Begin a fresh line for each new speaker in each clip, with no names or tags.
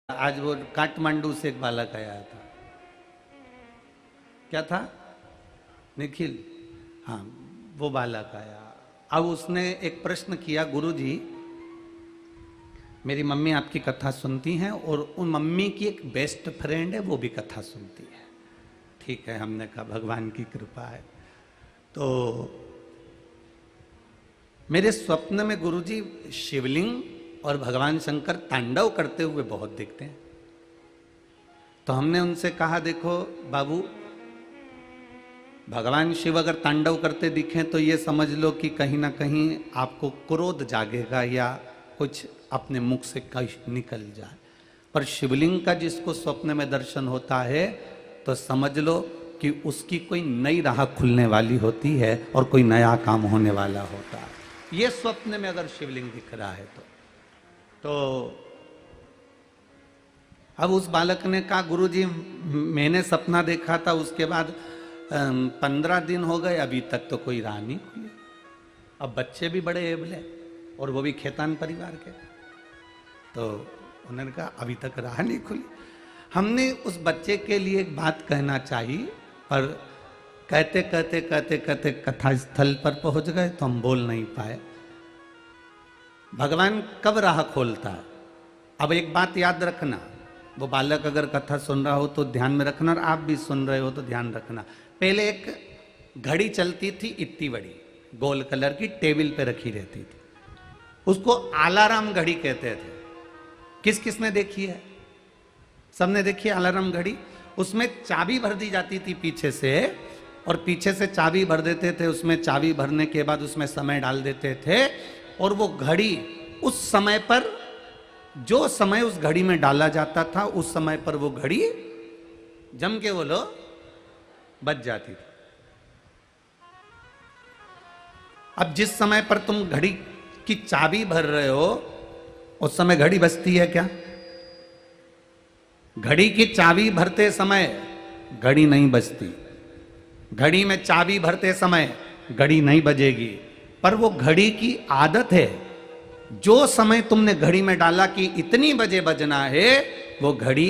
आज वो काठमांडू से एक बालक आया था। क्या था? निखिल। हाँ, वो बालक आया। अब उसने एक प्रश्न किया, गुरुजी मेरी मम्मी आपकी कथा सुनती हैं और उन मम्मी की एक बेस्ट फ्रेंड है, वो भी कथा सुनती है। ठीक है, हमने कहा भगवान की कृपा है। तो मेरे स्वप्न में गुरुजी शिवलिंग और भगवान शंकर तांडव करते हुए बहुत दिखते हैं। तो हमने उनसे कहा, देखो बाबू, भगवान शिव अगर तांडव करते दिखें तो ये समझ लो कि कहीं ना कहीं आपको क्रोध जागेगा या कुछ अपने मुख से कहीं निकल जाए। पर शिवलिंग का जिसको स्वप्न में दर्शन होता है तो समझ लो कि उसकी कोई नई राह खुलने वाली होती है और कोई नया काम होने वाला होता है। ये स्वप्न में अगर शिवलिंग दिख रहा है तो अब उस बालक ने कहा, गुरुजी मैंने सपना देखा था, उसके बाद 15 दिन हो गए, अभी तक तो कोई राह नहीं खुली। अब बच्चे भी बड़े एबले और वो भी खेतान परिवार के, तो उन्होंने कहा अभी तक राह नहीं खुली। हमने उस बच्चे के लिए एक बात कहना चाहिए, पर कहते कहते कहते कहते कथा स्थल पर पहुंच गए तो हम बोल नहीं पाए। भगवान कब राह खोलता है? अब एक बात याद रखना, वो बालक अगर कथा सुन रहा हो तो ध्यान में रखना, और आप भी सुन रहे हो तो ध्यान रखना। पहले एक घड़ी चलती थी, इतनी बड़ी गोल कलर की, टेबल पे रखी रहती थी, उसको अलार्म घड़ी कहते थे। किस किस ने देखी है? सबने देखी है अलार्म घड़ी। उसमें चाबी भर दी जाती थी पीछे से, और पीछे से चाबी भर देते थे, उसमें चाबी भरने के बाद उसमें समय डाल देते थे, और वो घड़ी उस समय पर, जो समय उस घड़ी में डाला जाता था उस समय पर वो घड़ी जम के बोलो बज जाती थी। अब जिस समय पर तुम घड़ी की चाबी भर रहे हो उस समय घड़ी बजती है क्या? घड़ी की चाबी भरते समय घड़ी नहीं बजती। घड़ी में चाबी भरते समय घड़ी नहीं बजेगी, पर वो घड़ी की आदत है। जो समय तुमने घड़ी में डाला कि इतनी बजे बजना है, वो घड़ी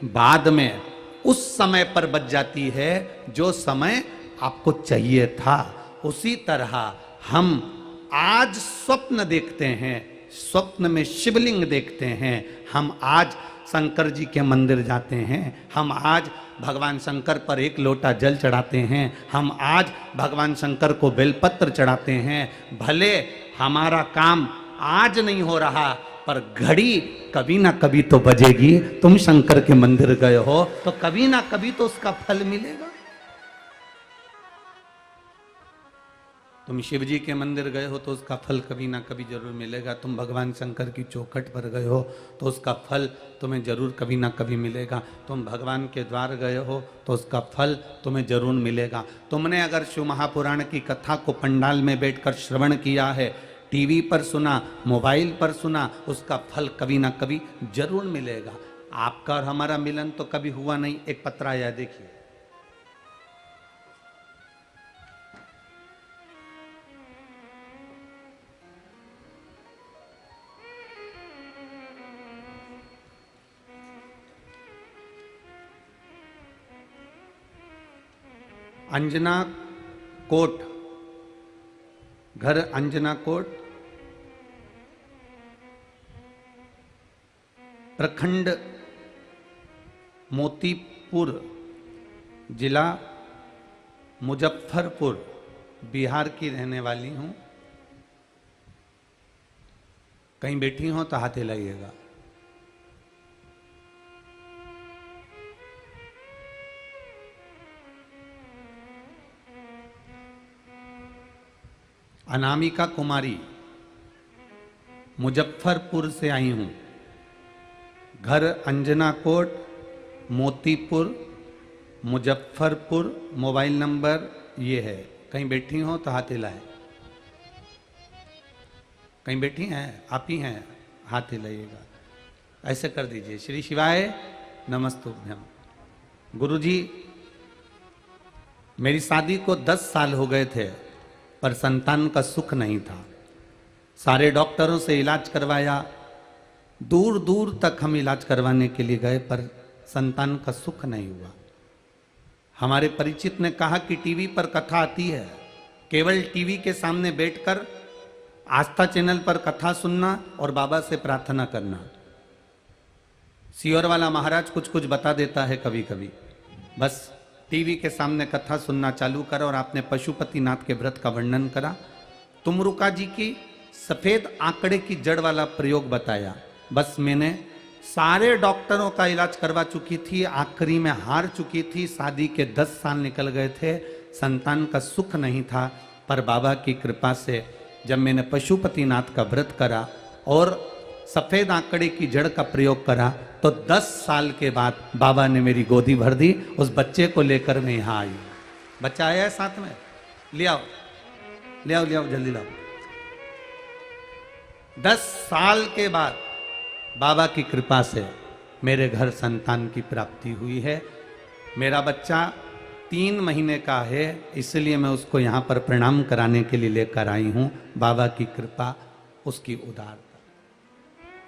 बाद में उस समय पर बज जाती है जो समय आपको चाहिए था। उसी तरह हम आज स्वप्न देखते हैं, स्वप्न में शिवलिंग देखते हैं। हम आज शंकर जी के मंदिर जाते हैं, हम आज भगवान शंकर पर एक लोटा जल चढ़ाते हैं, हम आज भगवान शंकर को बेलपत्र चढ़ाते हैं। भले हमारा काम आज नहीं हो रहा, पर घड़ी कभी ना कभी तो बजेगी। तुम शंकर के मंदिर गए हो तो कभी ना कभी तो उसका फल मिलेगा। तुम शिव जी के मंदिर गए हो तो उसका फल कभी ना कभी जरूर मिलेगा। तुम भगवान शंकर की चौखट पर गए हो तो उसका फल तुम्हें जरूर कभी ना कभी मिलेगा। तुम भगवान के द्वार गए हो तो उसका फल तुम्हें जरूर मिलेगा। तुमने अगर शिव महापुराण की कथा को पंडाल में बैठकर श्रवण किया है, टीवी पर सुना, मोबाइल पर सुना, उसका फल कभी ना कभी जरूर मिलेगा। आपका और हमारा मिलन तो कभी हुआ नहीं। एक पत्र आया, देखिए। अंजना कोट, घर अंजना कोट, प्रखंड मोतीपुर, जिला मुजफ्फरपुर, बिहार की रहने वाली हूं। कहीं बैठी हो तो हाथ हिलाइएगा। अनामिका कुमारी, मुजफ्फरपुर से आई हूं। घर अंजना कोट, मोतीपुर, मुजफ्फरपुर। मोबाइल नंबर ये है। कहीं बैठी हो तो हाथ हिलाए। कहीं बैठी हैं? आप ही हैं? हाथ हिलाइएगा। ऐसे कर दीजिए। श्री शिवाय नमस्तुभ्यम। गुरुजी, मेरी शादी को 10 साल हो गए थे, पर संतान का सुख नहीं था। सारे डॉक्टरों से इलाज करवाया, दूर दूर तक हम इलाज करवाने के लिए गए पर संतान का सुख नहीं हुआ। हमारे परिचित ने कहा कि टीवी पर कथा आती है, केवल टीवी के सामने बैठकर आस्था चैनल पर कथा सुनना और बाबा से प्रार्थना करना। सियोर वाला महाराज कुछ कुछ बता देता है कभी कभी, बस टीवी के सामने कथा सुनना चालू करा। और आपने पशुपतिनाथ के व्रत का वर्णन करा, तुमरुका जी की सफेद आंकड़े की जड़ वाला प्रयोग बताया। बस मैंने सारे डॉक्टरों का इलाज करवा चुकी थी, आखिरी में हार चुकी थी। शादी के 10 साल निकल गए थे, संतान का सुख नहीं था। पर बाबा की कृपा से जब मैंने पशुपतिनाथ का व्रत करा और सफेद आंकड़े की जड़ का प्रयोग करा तो 10 साल के बाद बाबा ने मेरी गोदी भर दी। उस बच्चे को लेकर मैं यहां आई। बच्चा आया है साथ में, ले आओ ले आओ ले आओ, जल्दी लाओ। 10 साल के बाद बाबा की कृपा से मेरे घर संतान की प्राप्ति हुई है। मेरा बच्चा 3 महीने का है, इसलिए मैं उसको यहाँ पर प्रणाम कराने के लिए लेकर आई हूँ। बाबा की कृपा, उसकी उदारता,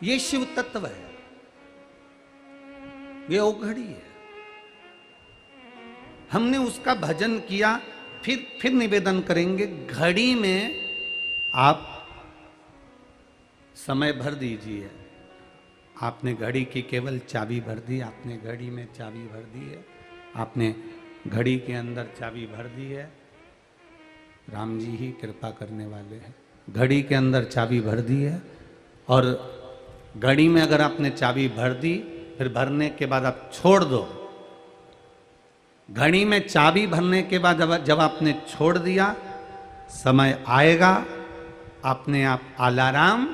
ये शिव तत्व है, ये औघड़ी है। हमने उसका भजन किया, फिर निवेदन करेंगे, घड़ी में आप समय भर दीजिए। आपने घड़ी की केवल चाबी भर दी, आपने घड़ी में चाबी भर दी है, आपने घड़ी के अंदर चाबी भर दी है। राम जी ही कृपा करने वाले हैं। घड़ी के अंदर चाबी भर दी है और घड़ी में अगर आपने चाबी भर दी, फिर भरने के बाद आप छोड़ दो। घड़ी में चाबी भरने के बाद जब आपने छोड़ दिया, समय आएगा, अपने आप अलार्म,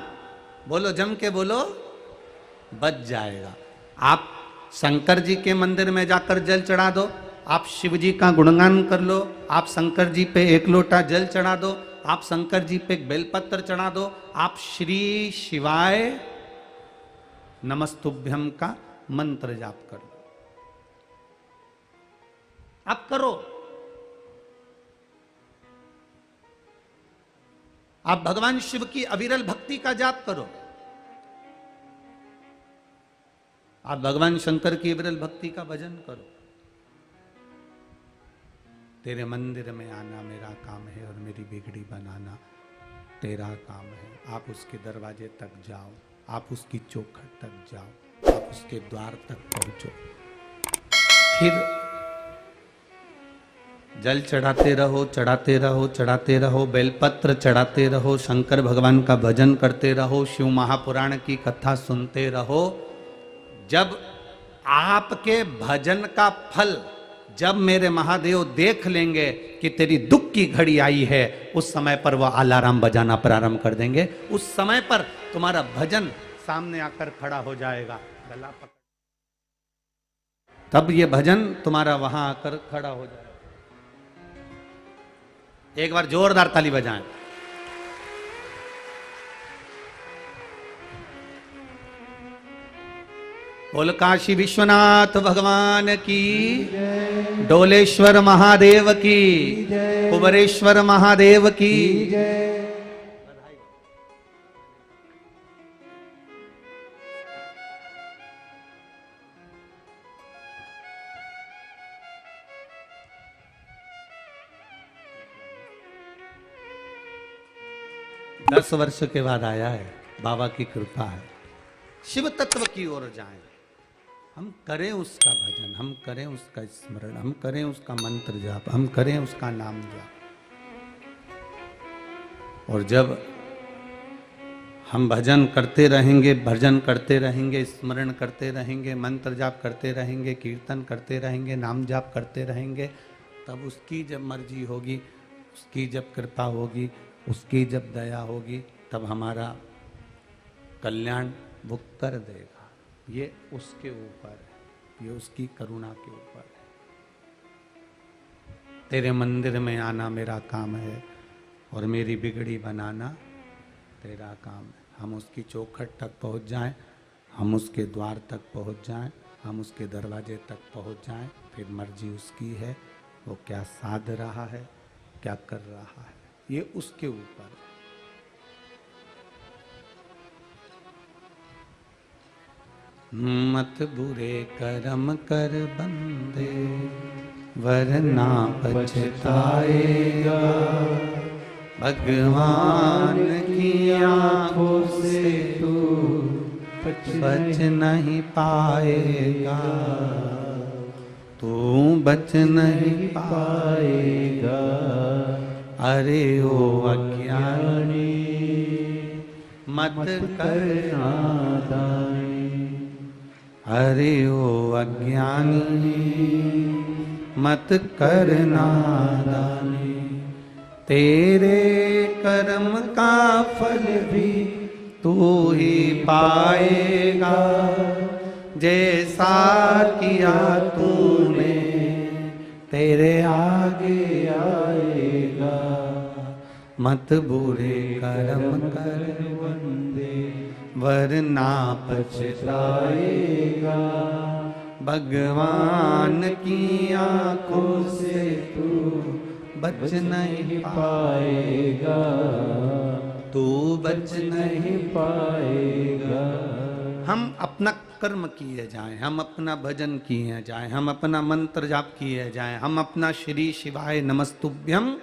बोलो जम के बोलो, बच जाएगा। आप शंकर जी के मंदिर में जाकर जल चढ़ा दो, आप शिव जी का गुणगान कर लो, आप शंकर जी पे 1 लोटा जल चढ़ा दो, आप शंकर जी पे एक बेलपत्र चढ़ा दो, आप श्री शिवाय नमस्तुभ्यम का मंत्र जाप कर लो। आप करो, आप भगवान शिव की अविरल भक्ति का जाप करो, आप भगवान शंकर की अविरल भक्ति का भजन करो। तेरे मंदिर में आना मेरा काम है और मेरी बिगड़ी बनाना तेरा काम है। आप उसके दरवाजे तक जाओ, आप उसकी चौखट तक जाओ, आप उसके द्वार तक पहुंचो, फिर जल चढ़ाते रहो, चढ़ाते रहो, चढ़ाते रहो, बेलपत्र चढ़ाते रहो, शंकर भगवान का भजन करते रहो, शिव महापुराण की कथा सुनते रहो। जब आपके भजन का फल जब मेरे महादेव देख लेंगे कि तेरी दुख की घड़ी आई है, उस समय पर वह अलार्म बजाना प्रारंभ कर देंगे। उस समय पर तुम्हारा भजन सामने आकर खड़ा हो जाएगा, गला पकड़, तब ये भजन तुम्हारा वहां आकर खड़ा हो जाएगा। एक बार जोरदार ताली बजाएं। बोल काशी विश्वनाथ भगवान की, डोलेश्वर महादेव की, कुबरेश्वर महादेव की। 10 वर्ष के बाद आया है, बाबा की कृपा है। शिव तत्व की ओर जाएं, हम करें उसका भजन, हम करें उसका स्मरण, हम करें उसका मंत्र जाप, हम करें उसका नाम जाप। और जब हम भजन करते रहेंगे, भजन करते रहेंगे, स्मरण करते रहेंगे, मंत्र जाप करते रहेंगे, कीर्तन करते रहेंगे, नाम जाप करते रहेंगे, तब उसकी जब मर्जी होगी, उसकी जब कृपा होगी, उसकी जब दया होगी, तब हमारा कल्याण वो कर देगा। ये उसके ऊपर है, ये उसकी करुणा के ऊपर है। तेरे मंदिर में आना मेरा काम है और मेरी बिगड़ी बनाना तेरा काम है। हम उसकी चौखट तक पहुंच जाएं, हम उसके द्वार तक पहुंच जाएं, हम उसके दरवाजे तक पहुंच जाएं, फिर मर्जी उसकी है, वो क्या साध रहा है, क्या कर रहा है, ये उसके ऊपर है। मत बुरे कर्म कर बंदे, वरना पछताएगा। भगवान की आंखों से तू बच नहीं पाएगा, तू बच नहीं पाएगा। अरे ओ अज्ञानी मत कर नादानी, अरे ओ अज्ञानी मत कर नादानी। तेरे कर्म का फल भी तू ही पाएगा, जैसा किया तूने तेरे आगे आएगा। मत बुरे कर्म कर बंदे, वरना पछताएगा। भगवान की आंखों से तू बच नहीं पाएगा, तू बच नहीं पाएगा। हम अपना कर्म किए जाएं, हम अपना भजन किए जाएं, हम अपना मंत्र जाप किए जाएं, हम अपना श्री शिवाय नमस्तुभ्यम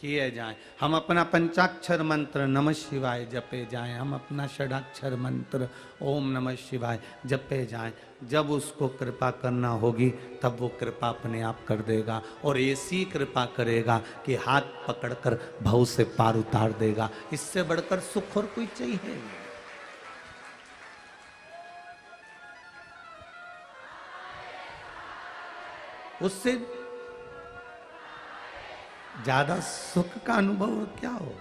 किए जाएं, हम अपना पंचाक्षर मंत्र नमः शिवाय जपे जाएं, हम अपना षडाक्षर मंत्र ओम नमः शिवाय जपे जाएं। जब उसको कृपा करना होगी तब वो कृपा अपने आप कर देगा, और ऐसी कृपा करेगा कि हाथ पकड़कर भव से पार उतार देगा। इससे बढ़कर सुख और कोई चाहिए नहीं। उससे ज्यादा सुख का अनुभव क्या हो।